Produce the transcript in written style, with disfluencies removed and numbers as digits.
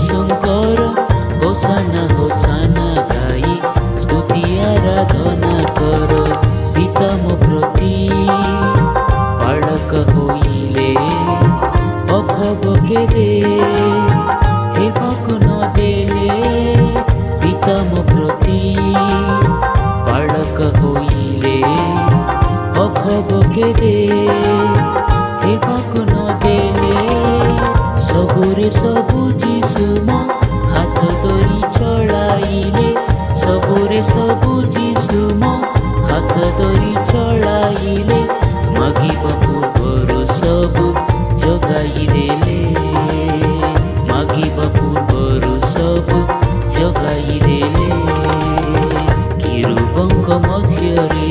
শঙ্কর হোসানা হোসানা গাই স্তুতি আরাধনা কর। পিতম প্রতি বালক হইলে অভব কেবে হেমক ন দেলে। পিতম প্রতি বালক হইলে অভব কেবে হেমক ন দেলে। সবুরে সবু যিশুম হাত ধরি চলাইলে। সবুরে সবু যিশুম হাত ধরি চলাইলে। মাগিবা পূର୍ବରୁ ସବୁ ଯୋଗାଇ ଦେଲେ। ମାଗିବା ପୂର୍ବରୁ ସବୁ ଯୋଗାଇ ଦେଲେ। କିରୁବଙ୍କ ମଧ୍ୟରେ